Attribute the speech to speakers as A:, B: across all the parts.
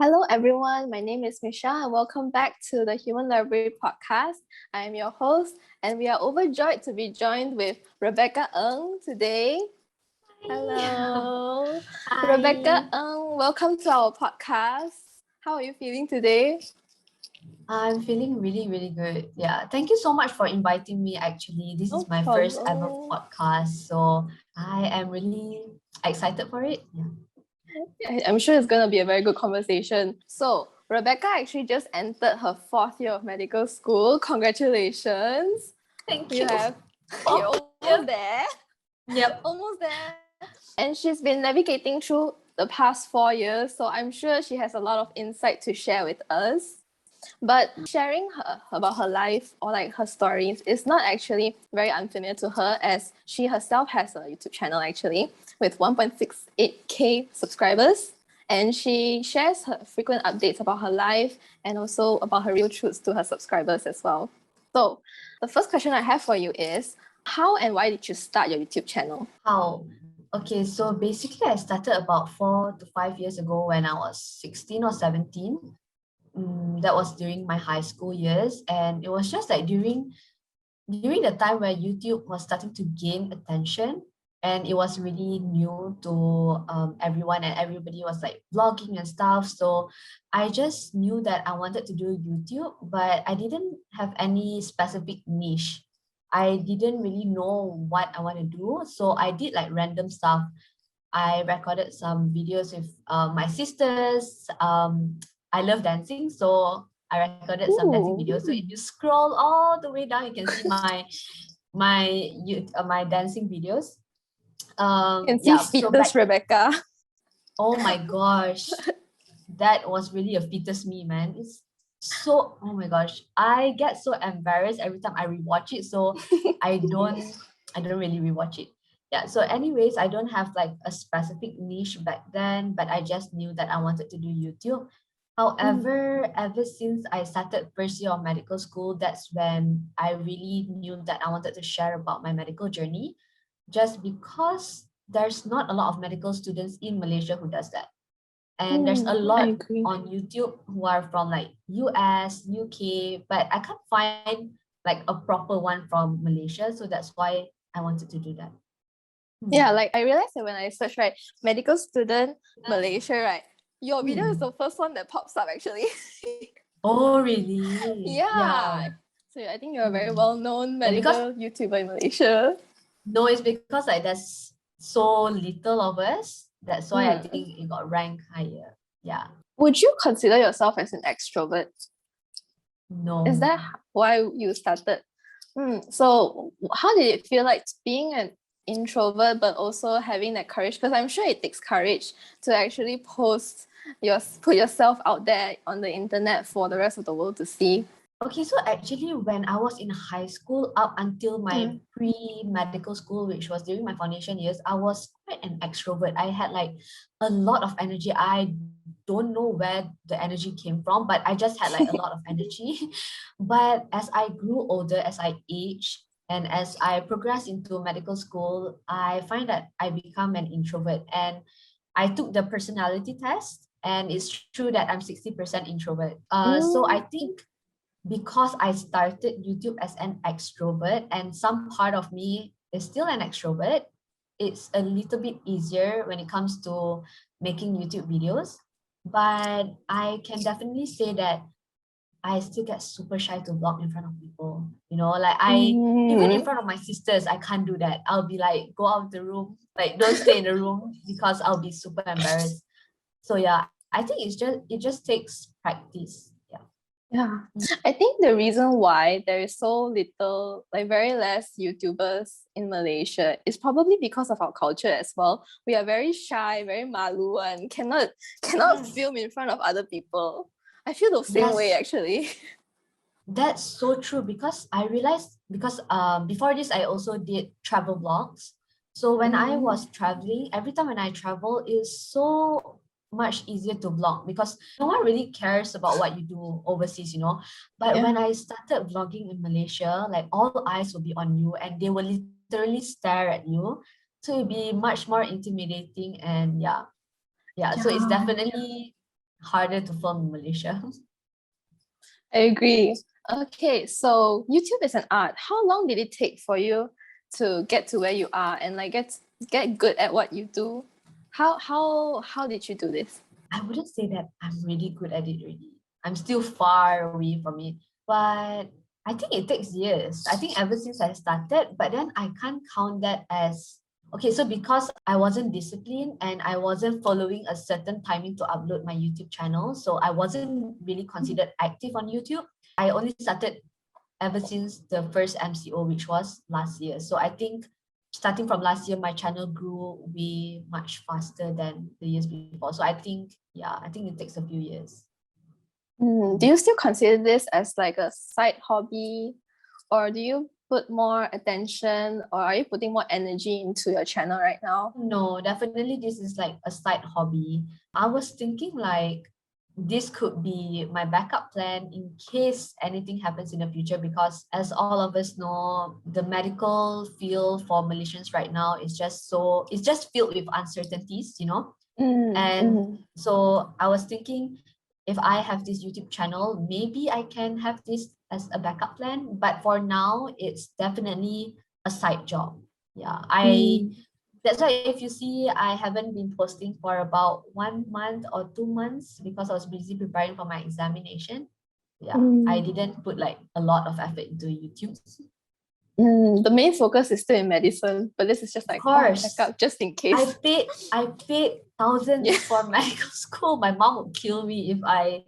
A: Hello, everyone. My name is Michelle, and welcome back to the Human Library podcast. I am your host, and we are overjoyed to be joined with Rebecca Ng today. Hello,
B: Hi.
A: Rebecca Ng. Welcome to our podcast. How are you feeling today?
B: I'm feeling really good. Yeah, thank you so much for inviting me. Actually, this
A: No
B: is my first ever
A: problem.
B: podcast, so I am really excited for it. Yeah.
A: I'm sure it's going to be a very good conversation. So, Rebecca actually just entered her 4th year of medical school. Congratulations.
B: Thank
A: You
B: you.
A: have, you're almost there.
B: Yep.
A: Almost there. And she's been navigating through the past 4 years, so I'm sure she has a lot of insight to share with us. But sharing about her life or like her stories is not actually very unfamiliar to her, as she herself has a YouTube channel actually with 1.68k subscribers, and she shares her frequent updates about her life and also about her real truths to her subscribers as well. So the first question I have for you is, how and why did you start your YouTube channel?
B: How? Okay, so basically, I started about 4 to 5 years ago when I was 16 or 17. That was during my high school years, and it was just like during the time where YouTube was starting to gain attention, and it was really new to everyone, and everybody was like vlogging and stuff. So I just knew that I wanted to do YouTube, but I didn't have any specific niche. I didn't really know what I want to do. So I did like random stuff. I recorded some videos with my sisters. I love dancing, so I recorded some dancing videos. So if you scroll all the way down, you can see my dancing videos.
A: Can see
B: Yeah. So
A: fetus Rebecca.
B: oh my gosh, that was really a fetus me, man. It's so, oh my gosh, I get so embarrassed every time I rewatch it. So I don't really rewatch it. Yeah. So anyways, I don't have like a specific niche back then, but I just knew that I wanted to do YouTube. However, ever since I started first year of medical school, that's when I really knew that I wanted to share about my medical journey, just because there's not a lot of medical students in Malaysia who does that. And there's a
A: I
B: lot
A: agree.
B: on YouTube who are from like US, UK, but I can't find like a proper one from Malaysia. So that's why I wanted to do that.
A: Yeah, like I realized that when I search right, medical student Malaysia, right, your video is the first one that pops up actually.
B: Oh, really?
A: Yeah.
B: Yeah.
A: So I think you're a very well-known
B: Yeah, because
A: medical YouTuber in Malaysia.
B: no, it's because like there's so little of us. That's why I think it got ranked higher. Yeah.
A: Would you consider yourself as an extrovert?
B: No.
A: Is that why you started? So how did it feel like being an introvert but also having that courage? Because I'm sure it takes courage to actually put yourself out there on the internet for the rest of the world to see.
B: Okay, so actually when I was in high school up until my pre-medical school, which was during my foundation years, I was quite an extrovert. I had like a lot of energy. I don't know where the energy came from, but I just had like a lot of energy. But as I grew older, as I aged, and as I progressed into medical school, I find that I become an introvert. And I took the personality test, and it's true that I'm 60% introvert. So I think because I started YouTube as an extrovert and some part of me is still an extrovert, it's a little bit easier when it comes to making YouTube videos. But I can definitely say that I still get super shy to vlog in front of people. You know, like even in front of my sisters, I can't do that. I'll be like, go out of the room, like don't stay in the room because I'll be super embarrassed. So yeah, I think it just takes practice. Yeah.
A: Yeah, I think the reason why there is so little, like very less YouTubers in Malaysia is probably because of our culture as well. We are very shy, very malu, and cannot film in front of other people. I feel the same way actually.
B: That's so true, because I realized, because before this I also did travel vlogs. So when I was traveling, every time when I travel, it's so much easier to vlog because no one really cares about what you do overseas, you know. But when I started vlogging in Malaysia, like all eyes will be on you and they will literally stare at you. So it'll be much more intimidating, and yeah. So it's definitely harder to film in Malaysia.
A: I agree. Okay, so YouTube is an art. How long did it take for you to get to where you are and like get good at what you do? How did you do this?
B: I wouldn't say that I'm really good at it already. I'm still far away from it. But I think it takes years. I think ever since I started, but then I can't count that as okay. So because I wasn't disciplined and I wasn't following a certain timing to upload my YouTube channel, so I wasn't really considered active on YouTube. I only started ever since the first MCO, which was last year. So I think starting from last year, my channel grew way much faster than the years before. So I think, yeah, I think it takes a few years.
A: Do you still consider this as like a side hobby, or do you put more attention, or are you putting more energy into your channel right now?
B: No, definitely this is like a side hobby. I was thinking like this could be my backup plan in case anything happens in the future, because as all of us know, the medical field for Malaysians right now is it's just filled with uncertainties, you know. And so I was thinking, if I have this YouTube channel, maybe I can have this as a backup plan. But for now, it's definitely a side job. Yeah, that's why if you see, I haven't been posting for about 1 month or 2 months because I was busy preparing for my examination. Yeah, I didn't put like a lot of effort into YouTube.
A: The main focus is still in medicine, but this is just
B: Of
A: like
B: course,
A: backup just in case.
B: I paid thousands
A: Yeah.
B: for medical school. My mom would kill me if I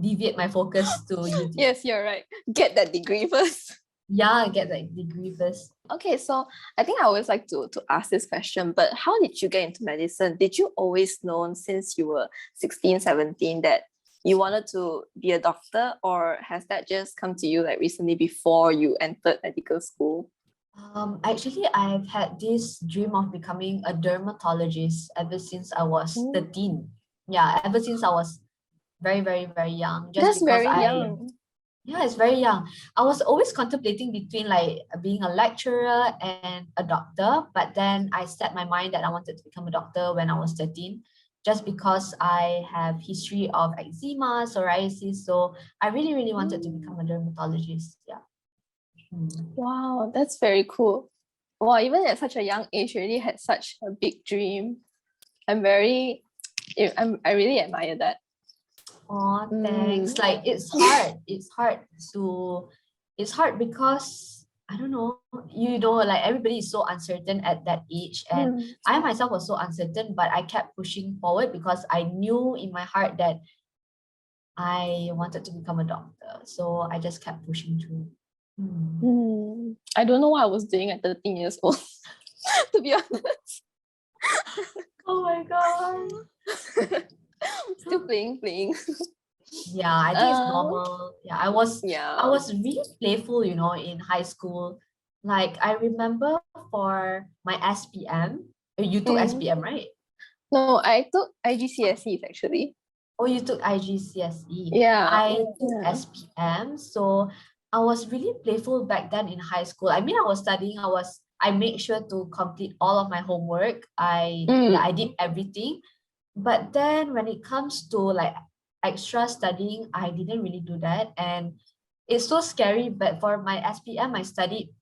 B: deviate my focus to YouTube.
A: Yes, you're right. Get that degree first.
B: Yeah, get that degree first.
A: Okay, so I think I always like to ask this question, but how did you get into medicine? Did you always know since you were 16, 17 that you wanted to be a doctor, or has that just come to you like recently before you entered medical school?
B: Actually, I've had this dream of becoming a dermatologist ever since I was 13. Yeah, ever since I was very, very, very young. Just
A: That's
B: because
A: very young.
B: yeah, it's very young. I was always contemplating between like being a lecturer and a doctor, but then I set my mind that I wanted to become a doctor when I was 13, just because I have history of eczema, psoriasis. So I really, really wanted to become a dermatologist. Yeah.
A: Wow, that's very cool. Wow, even at such a young age, you already had such a big dream. I really admire that.
B: Oh, thanks. Like it's hard. It's hard because I don't know, like everybody is so uncertain at that age. And I myself was so uncertain, but I kept pushing forward because I knew in my heart that I wanted to become a doctor. So I just kept pushing through.
A: I don't know what I was doing at 13 years old, to be honest.
B: Oh my god.
A: Still playing.
B: Yeah, I think it's normal. Yeah, I was
A: Yeah.
B: really playful, in high school. Like I remember for my SPM, you took SPM, right?
A: No, I took IGCSEs actually.
B: Oh, you took IGCSE.
A: Yeah.
B: I took SPM. So I was really playful back then in high school. I mean, I was studying, I made sure to complete all of my homework. I did everything. But then when it comes to like extra studying, I didn't really do that. And it's so scary. But for my SPM, I studied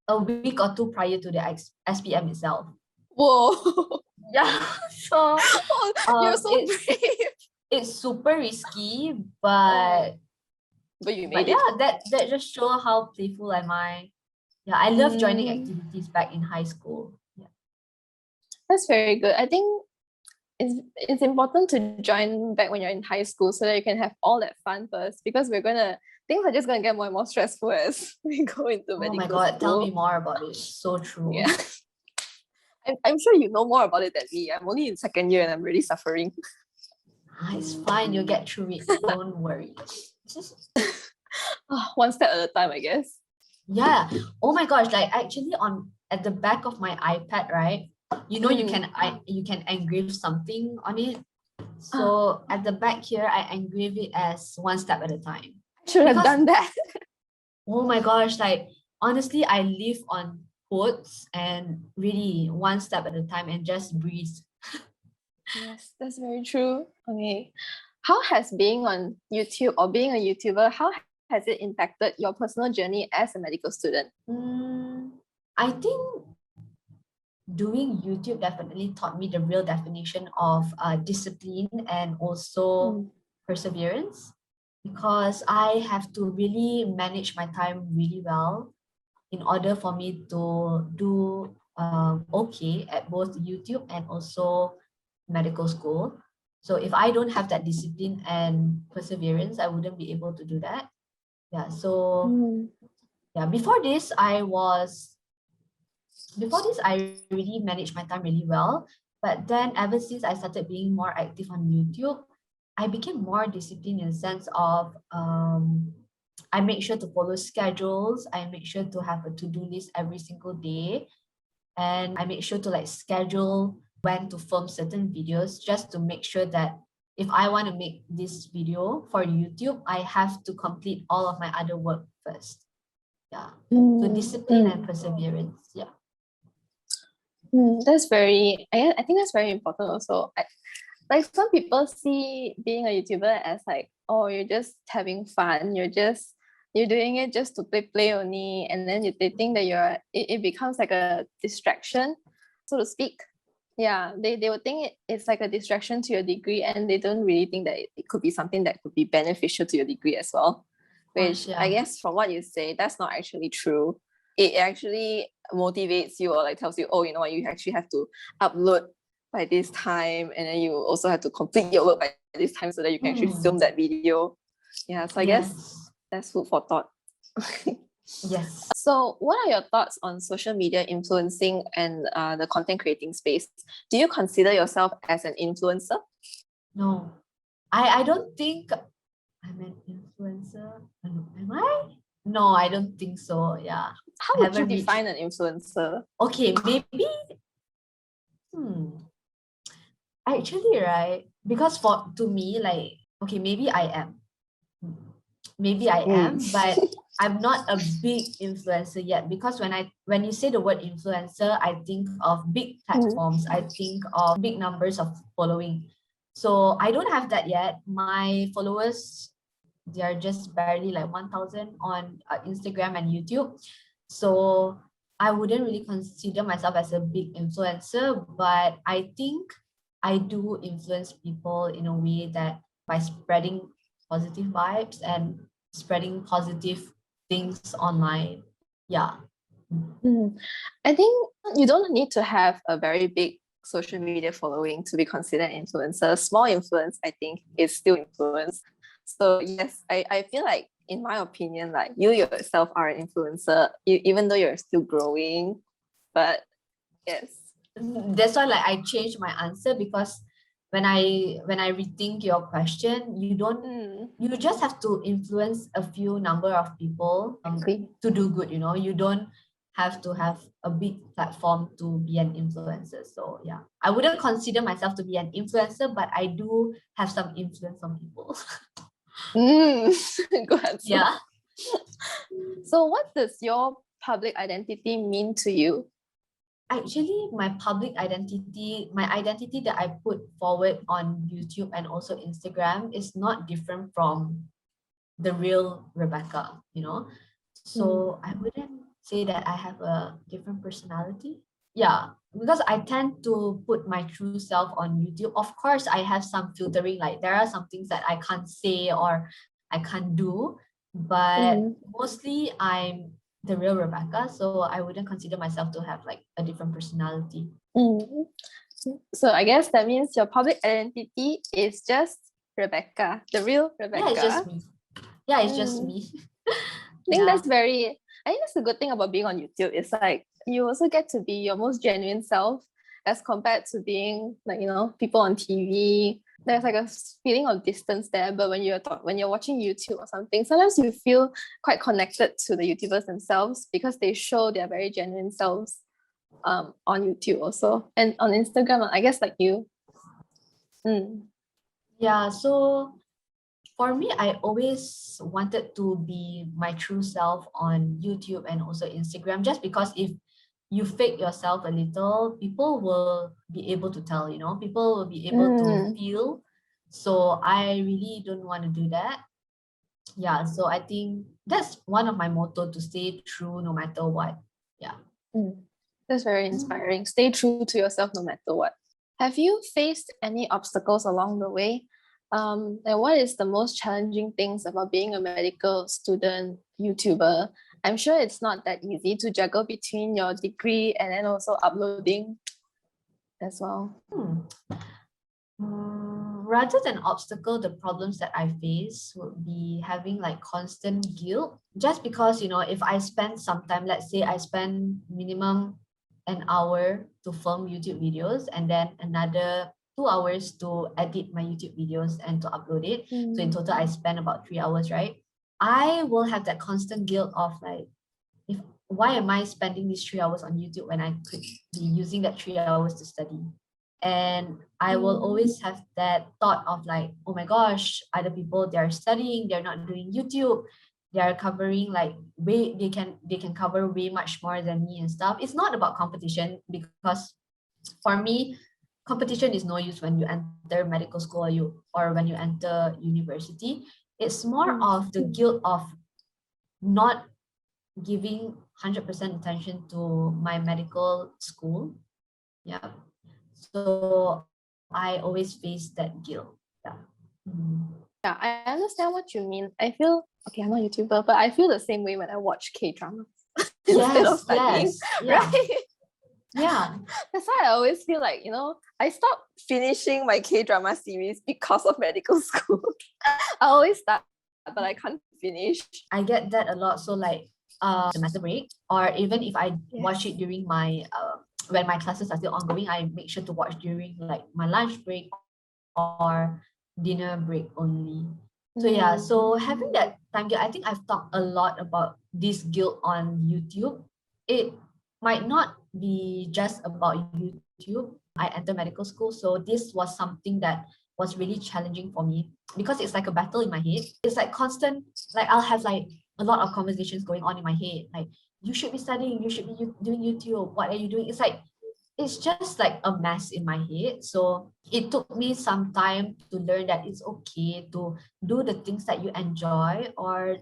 B: a week or two prior to the SPM itself.
A: Whoa.
B: Yeah. So
A: you're so brave.
B: It's super risky, but
A: you made it.
B: Yeah, that just show how playful am I. Yeah, I love joining activities back in high school. Yeah.
A: That's very good. I think it's important to join back when you're in high school so that you can have all that fun first, because things are just gonna get more and more stressful as we go into medical
B: Oh my god,
A: school.
B: tell me more about it. So true.
A: Yeah. I'm sure you know more about it than me. I'm only in second year and I'm really suffering.
B: It's fine, you'll get through it. Don't worry.
A: One step at a time, I guess.
B: Yeah. Oh my gosh, like actually at the back of my iPad, right? You can engrave something on it. So at the back here, I engrave it as one step at a time.
A: I should have done that.
B: Oh my gosh, like honestly, I live on quotes and really one step at a time and just breathe.
A: Yes, that's very true. Okay. How has being on YouTube or being a YouTuber, how has it impacted your personal journey as a medical student?
B: I think doing YouTube definitely taught me the real definition of discipline and also perseverance, because I have to really manage my time really well in order for me to do okay at both YouTube and also medical school. So if I don't have that discipline and perseverance, I wouldn't be able to do that. Yeah. So yeah, before this I really managed my time really well. But then ever since I started being more active on YouTube, I became more disciplined in the sense of I make sure to follow schedules. I make sure to have a to-do list every single day. And I make sure to like schedule when to film certain videos, just to make sure that if I want to make this video for YouTube, I have to complete all of my other work first. Yeah. So discipline and perseverance. Yeah.
A: That's very, I think that's very important also. Like some people see being a YouTuber as like, oh, you're just having fun. You're doing it just to play only. And then they think that it becomes like a distraction, so to speak. Yeah, they would think it's like a distraction to your degree, and they don't really think that it could be something that could be beneficial to your degree as well. Which I guess from what you say, that's not actually true. It actually motivates you or like tells you, oh, you know what, you actually have to upload by this time, and then you also have to complete your work by this time so that you can actually film that video. Yeah, so I guess that's food for thought.
B: Yes.
A: So what are your thoughts on social media influencing and the content creating space? Do you consider yourself as an influencer?
B: No, I don't think I'm an influencer. Am I? No, I don't think so. Yeah.
A: How would you define an influencer?
B: Okay, maybe. Actually, right? Because to me, like, okay, maybe I am. Maybe I am, but I'm not a big influencer yet, because when you say the word influencer, I think of big platforms, I think of big numbers of following. So I don't have that yet. My followers, they are just barely like 1,000 on Instagram and YouTube. So I wouldn't really consider myself as a big influencer, but I think I do influence people in a way that by spreading positive vibes and spreading positive things online. Yeah.
A: I think you don't need to have a very big social media following to be considered an influencer. Small influence, I think, is still influence. So yes, I feel like, in my opinion, like you yourself are an influencer, even though you're still growing. But yes.
B: That's why like I changed my answer, because when I rethink your question, you just have to influence a few number of people to do good, you know. You don't have to have a big platform to be an influencer. So yeah, I wouldn't consider myself to be an influencer, but I do have some influence on people.
A: Good answer.
B: Yeah.
A: So what does your public identity mean to you?
B: Actually, my identity that I put forward on YouTube and also Instagram is not different from the real Rebecca, you know. So I wouldn't say that I have a different personality. Yeah, because I tend to put my true self on YouTube. Of course, I have some filtering, like there are some things that I can't say or I can't do, but mostly I'm the real Rebecca, so I wouldn't consider myself to have like a different personality.
A: So I guess that means your public identity is just Rebecca, the real Rebecca.
B: Yeah, it's just me. Yeah, it's just me.
A: I think that's the good thing about being on YouTube. It's like you also get to be your most genuine self, as compared to being like, you know, people on TV. There's like a feeling of distance there, but when you're watching YouTube or something, sometimes you feel quite connected to the YouTubers themselves, because they show their very genuine selves on YouTube also, and on Instagram, I guess, like you.
B: Yeah, so for me, I always wanted to be my true self on YouTube and also Instagram, just because if you fake yourself a little, people will be able to tell, people will be able to feel. So I really don't want to do that. Yeah, so I think that's one of my motto, to stay true no matter what. Yeah.
A: That's very inspiring. Stay true to yourself no matter what. Have you faced any obstacles along the way? And what is the most challenging things about being a medical student YouTuber? I'm sure it's not that easy to juggle between your degree and then also uploading as well.
B: Rather than obstacle, the problems that I face would be having like constant guilt. Just because, if I spend some time, let's say I spend minimum an hour to film YouTube videos and then another 2 hours to edit my YouTube videos and to upload it. So in total, I spend about 3 hours, right? I will have that constant guilt of like, why am I spending these 3 hours on YouTube when I could be using that 3 hours to study? And I will always have that thought of like, oh my gosh, other people, they're studying, they're not doing YouTube, they're covering like they can cover way much more than me and stuff. It's not about competition, because for me, competition is no use when you enter medical school or when you enter university. It's more of the guilt of not giving 100% attention to my medical school. Yeah. So I always face that guilt. Yeah.
A: Yeah, I understand what you mean. I feel, okay, I'm not a YouTuber, but I feel the same way when I watch K-dramas instead of studying, right?
B: Yeah.
A: That's why I always feel like, I stopped finishing my K-drama series because of medical school. I always start, but I can't finish.
B: I get that a lot. So like semester break, or even if I watch it during my when my classes are still ongoing, I make sure to watch during like my lunch break or dinner break only. So yeah, so having that time guilt, I think I've talked a lot about this guilt on YouTube. It might not be just about YouTube. I entered medical school, so this was something that was really challenging for me, because it's like a battle in my head. It's like constant, like I'll have like a lot of conversations going on in my head, like you should be studying, you should be doing YouTube, what are you doing? It's just like a mess in my head. So it took me some time to learn that it's okay to do the things that you enjoy, or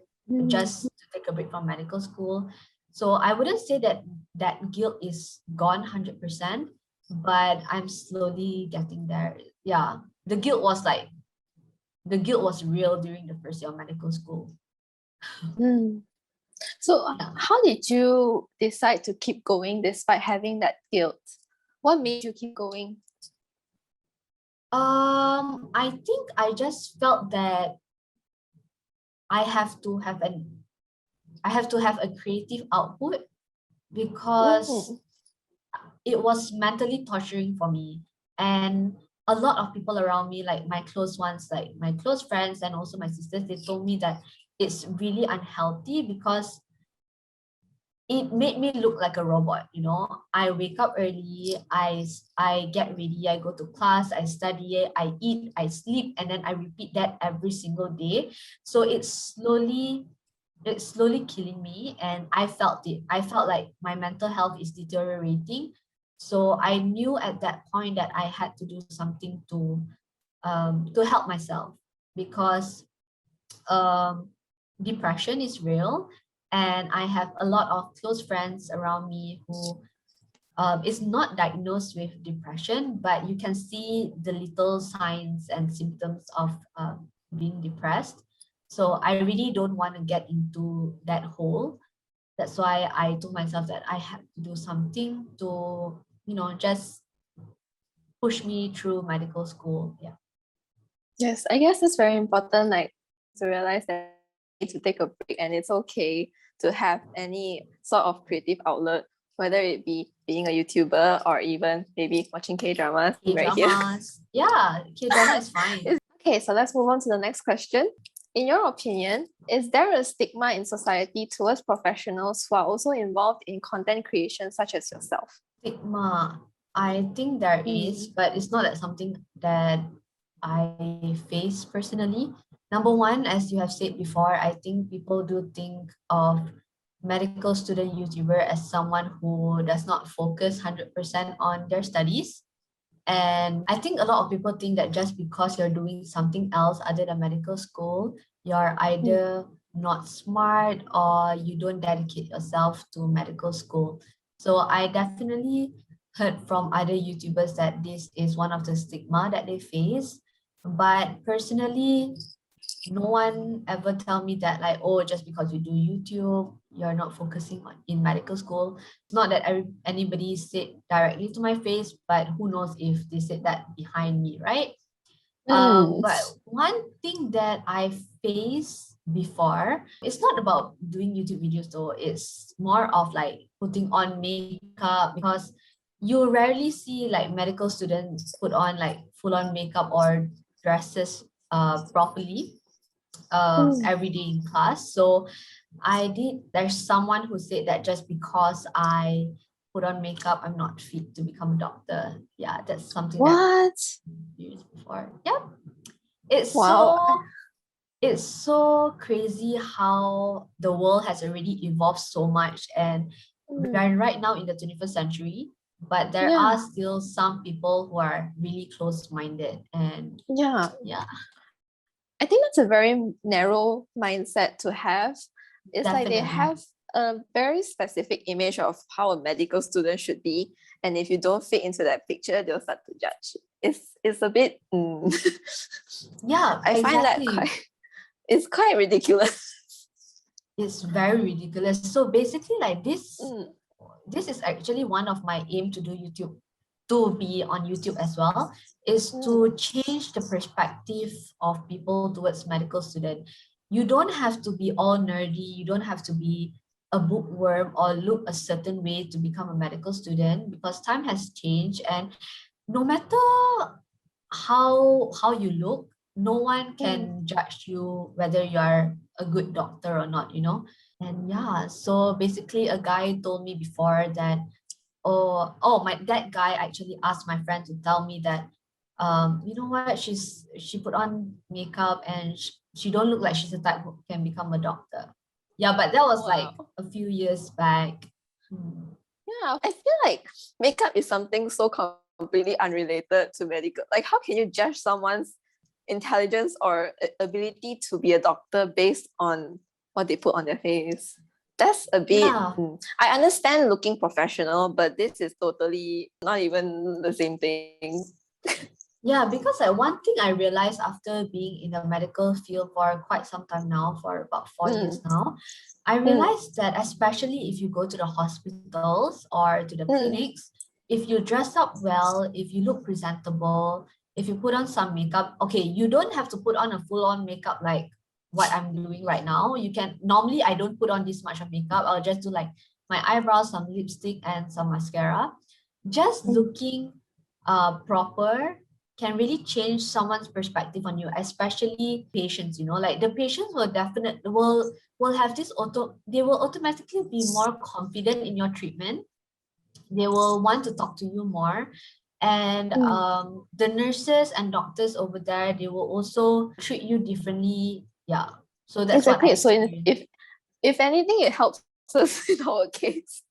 B: just to take a break from medical school. So I wouldn't say that that guilt is gone 100%, but I'm slowly getting there. Yeah, the guilt was real during the first year of medical school.
A: So how did you decide to keep going despite having that guilt? What made you keep going?
B: I think I just felt that I have to have a creative output, because it was mentally torturing for me. And a lot of people around me, like my close ones, like my close friends and also my sisters, they told me that it's really unhealthy, because it made me look like a robot. I wake up early, I get ready, I go to class, I study, I eat, I sleep, and then I repeat that every single day. So it's slowly killing me, and I felt it. I felt like my mental health is deteriorating. So I knew at that point that I had to do something to help myself, because depression is real, and I have a lot of close friends around me who is not diagnosed with depression, but you can see the little signs and symptoms of being depressed. So I really don't want to get into that hole. That's why I told myself that I had to do something to, just push me through medical school. Yeah.
A: Yes, I guess it's very important, like, to realize that you need to take a break, and it's okay to have any sort of creative outlet, whether it be being a YouTuber or even maybe watching K-dramas. Right here.
B: Yeah, K-drama is fine.
A: Okay, so let's move on to the next question. In your opinion, is there a stigma in society towards professionals who are also involved in content creation, such as yourself?
B: Stigma, I think there is, but it's not something that I face personally. Number one, as you have said before, I think people do think of medical student YouTuber as someone who does not focus 100% on their studies. And I think a lot of people think that just because you're doing something else other than medical school, you're either not smart or you don't dedicate yourself to medical school. So I definitely heard from other YouTubers that this is one of the stigma that they face. But personally, no one ever tell me that like, oh, just because you do YouTube you're not focusing on in medical school. It's not that anybody said directly to my face, but who knows if they said that behind me, right?
A: Mm.
B: But one thing that I faced before, it's not about doing YouTube videos though, it's more of like putting on makeup, because you rarely see like medical students put on like full on makeup or dresses properly
A: Mm.
B: every day in class. So there's someone who said that just because I put on makeup, I'm not fit to become a doctor. Yeah, that's something that
A: What?
B: I experienced before. Yep. It's
A: Wow.
B: it's so crazy how the world has already evolved so much, and we are
A: Mm.
B: right now in the 21st century, but there are
A: Yeah.
B: still some people who are really close-minded. And
A: Yeah.
B: yeah,
A: I think that's a very narrow mindset to have. It's like they
B: definitely.
A: have a very specific image of how a medical student should be, and if you don't fit into that picture, they'll start to judge. It's a bit.
B: Yeah,
A: I find that
B: exactly.
A: it's quite ridiculous.
B: It's very ridiculous. So basically, like
A: Mm,
B: this is actually one of my aim to do YouTube, to be on YouTube as well, is
A: mm,
B: to change the perspective of people towards medical student. You don't have to be all nerdy, you don't have to be a bookworm or look a certain way to become a medical student, because time has changed, and no matter how you look, no one
A: mm.
B: can judge you whether you are a good doctor or not, you know. And yeah, so basically a guy told me before that, that guy actually asked my friend to tell me that, you know what, she put on makeup and she don't look like she's the type who can become a doctor. Yeah, but that was like
A: Wow.
B: a few years back. Hmm.
A: Yeah, I feel like makeup is something so completely unrelated to medical. Like, how can you judge someone's intelligence or ability to be a doctor based on what they put on their face? That's a bit.
B: Yeah.
A: I understand looking professional, but this is totally not even the same thing.
B: Yeah, because like one thing I realized after being in the medical field for quite some time now, for about 4 years
A: Mm,
B: now, I
A: mm,
B: realized that especially if you go to the hospitals or to the
A: mm,
B: clinics, if you dress up well, if you look presentable, if you put on some makeup, okay, you don't have to put on a full-on makeup like what I'm doing right now. You can, normally I don't put on this much of makeup. I'll just do like my eyebrows, some lipstick, and some mascara. Just
A: mm.
B: looking proper can really change someone's perspective on you, especially patients, you know, like the patients will definitely will have this they will automatically be more confident in your treatment. They will want to talk to you more. And
A: Mm.
B: the nurses and doctors over there, they will also treat you differently. Yeah. So that's what I
A: Exactly. So,
B: experienced.
A: if anything, it helps us in our case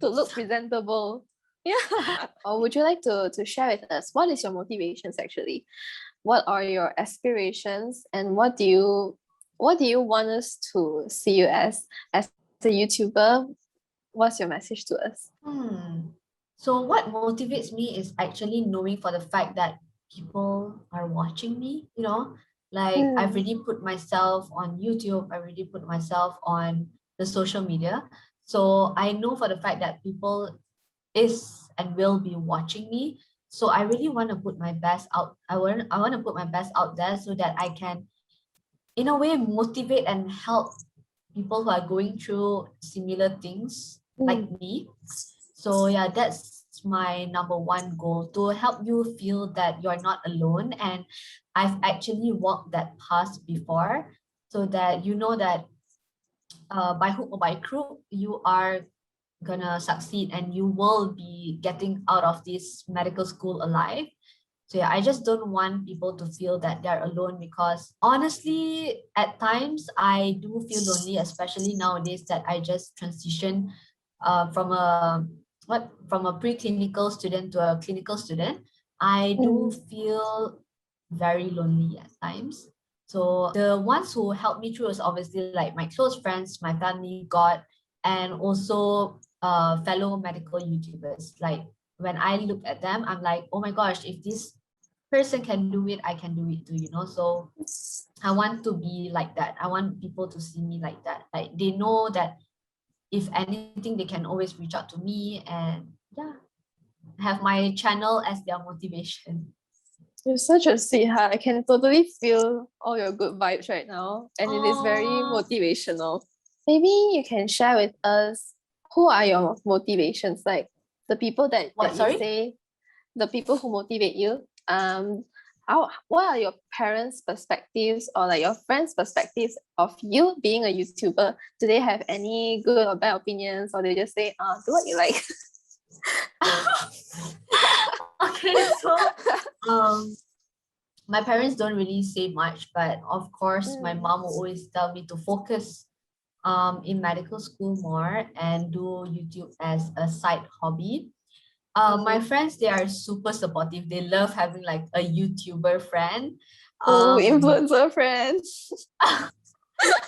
A: to look presentable. Yeah. Or would you like to share with us what is your motivations actually? What are your aspirations, and what do you want us to see you as a YouTuber? What's your message to us?
B: Hmm. So what motivates me is actually knowing for the fact that people are watching me, you know, like I've
A: Mm,
B: already put myself on YouTube, I already put myself on the social media. So I know for the fact that people is and will be watching me. So I really want to put my best out. I want to put my best out there so that I can in a way motivate and help people who are going through similar things like
A: mm.
B: me. So yeah, that's my number one goal, to help you feel that you're not alone, and I've actually walked that path before, so that you know that by hook or by crook you are gonna succeed and you will be getting out of this medical school alive. So yeah, I just don't want people to feel that they're alone, because honestly, at times I do feel lonely, especially nowadays that I just transitioned from a preclinical student to a clinical student. I do
A: Mm.
B: feel very lonely at times. So the ones who helped me through is obviously like my close friends, my family, God, and also fellow medical YouTubers. Like when I look at them, I'm like, oh my gosh, if this person can do it, I can do it too, you know? So I want to be like that. I want people to see me like that. Like they know that if anything, they can always reach out to me, and yeah, have my channel as their motivation.
A: You're such a sweetheart. I can totally feel all your good vibes right now, and it is very
B: Oh,
A: motivational. Maybe you can share with us who are your motivations, like the people
B: what?
A: that you
B: Sorry?
A: say, the people who motivate you. What are your parents' perspectives or like your friends' perspectives of you being a YouTuber? Do they have any good or bad opinions, or they just say, do what you like?
B: Okay, so um my parents don't really say much, but of course my
A: Mm.
B: mom will always tell me to focus in medical school more and do YouTube as a side hobby. My
A: Mm.
B: friends, they are super supportive. They love having like a YouTuber friend.
A: Oh,
B: Um,
A: influencer friends.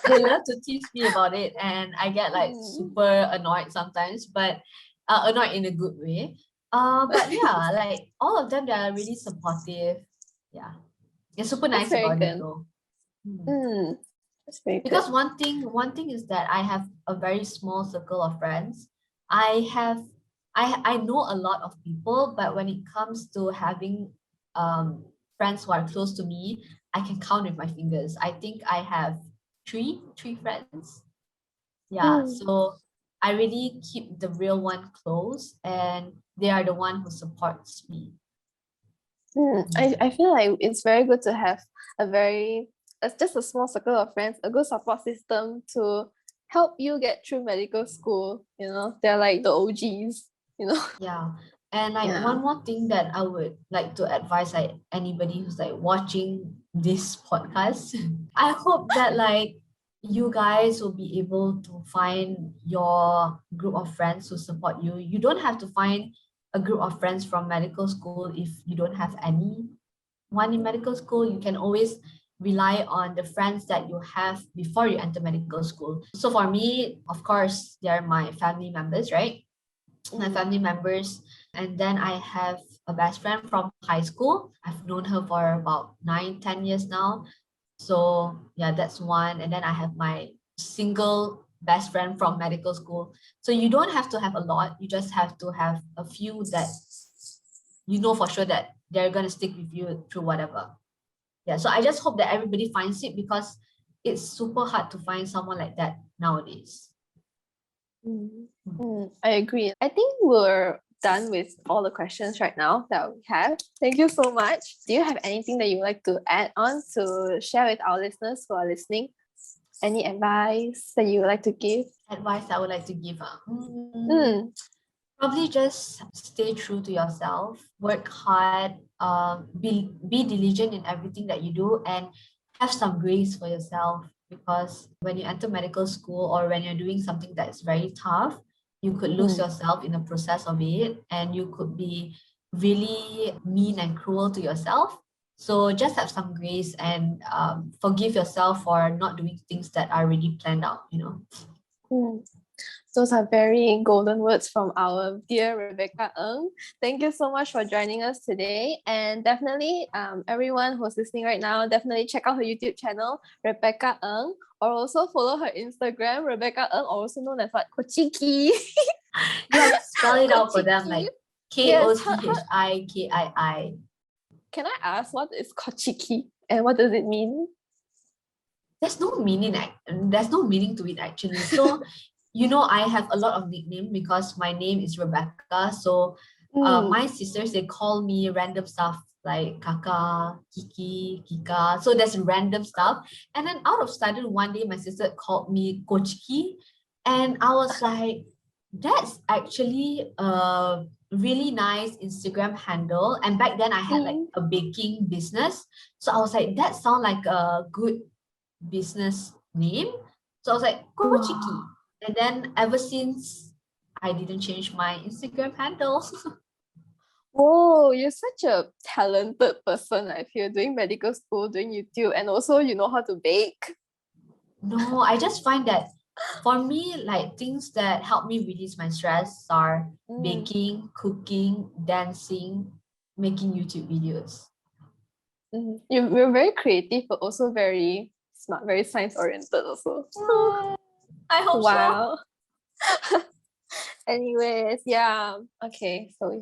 B: they love to tease me about it, and I get like
A: Mm.
B: super annoyed sometimes, but annoyed in a good way. But yeah, like all of them, they are really supportive. Yeah, they're super
A: That's
B: nice
A: very
B: about it
A: good.
B: though. Hmm.
A: Mm. That's very good.
B: Because one thing is that I have a very small circle of friends. I have I know a lot of people, but when it comes to having um friends who are close to me, I can count with my fingers. I think I have three friends. Yeah,
A: Mm.
B: so I really keep the real one close, and they are the one who supports me.
A: Mm. I feel like it's very good to have a very just a small circle of friends, a good support system to help you get through medical school. They're like the OGs, you know.
B: Yeah. And like
A: Yeah.
B: one more thing that I would like to advise like anybody who's like watching this podcast, I hope that like you guys will be able to find your group of friends who support you. You don't have to find a group of friends from medical school if you don't have any one in medical school. You can always rely on the friends that you have before you enter medical school. So for me, of course, they are my family members, right? My
A: Mm.
B: family members. And then I have a best friend from high school. I've known her for about 9, 10 years now. So yeah, that's one. And then I have my single best friend from medical school. So you don't have to have a lot. You just have to have a few that you know for sure that they're gonna stick with you through whatever. Yeah. So I just hope that everybody finds it, because it's super hard to find someone like that nowadays.
A: Mm. Mm. I agree. I think we're done with all the questions right now that we have. Thank you so much. Do you have anything that you would like to add on to share with our listeners who are listening? Any advice that you would like to give?
B: Advice I would like to give.
A: Mm.
B: Probably just stay true to yourself, work hard, be diligent in everything that you do, and have some grace for yourself. Because when you enter medical school, or when you're doing something that's very tough, you could lose
A: Mm.
B: yourself in the process of it, and you could be really mean and cruel to yourself. So just have some grace, and forgive yourself for not doing things that are already planned out, you know.
A: Mm. Those are very golden words from our dear Rebecca Ng. Thank you so much for joining us today. And definitely, everyone who's listening right now, definitely check out her YouTube channel, Rebecca Ng, or also follow her Instagram, Rebecca Ng, also known as what? Kochiki.
B: You have to spell it out for them,
A: Kochiki.
B: like
A: Yes.
B: Kochikii.
A: Can I ask what is Kochiki and what does it mean?
B: There's no meaning to it actually. So I have a lot of nickname because my name is Rebecca. So my
A: Mm.
B: sisters, they call me random stuff like Kaka, Kiki, Kika. So there's random stuff. And then out of sudden one day my sister called me Kochiki, and I was like, That's actually a really nice Instagram handle. And back then I had like a baking business. So I was like, that sounds like a good business name. So I was like, go cheeky. And then ever since, I didn't change my Instagram handle.
A: Whoa, you're such a talented person. I feel doing medical school, doing YouTube, and also you know how to bake.
B: No, I just find that for me, like things that help me release my stress are baking, cooking, dancing, making YouTube videos.
A: You're very creative, but also very smart, very science oriented also.
B: I hope so.
A: Wow. Anyways, yeah. Okay, so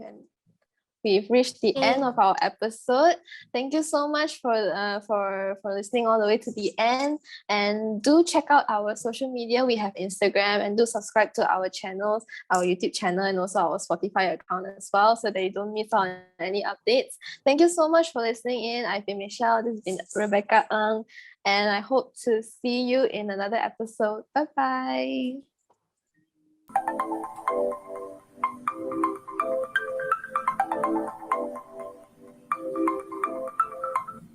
A: we've reached the end of our episode. Thank you so much for listening all the way to the end. And do check out our social media. We have Instagram, and do subscribe to our channels, our YouTube channel, and also our Spotify account as well, so that you don't miss out on any updates. Thank you so much for listening in. I've been Michelle. This has been Rebecca Ng, and I hope to see you in another episode. Bye bye.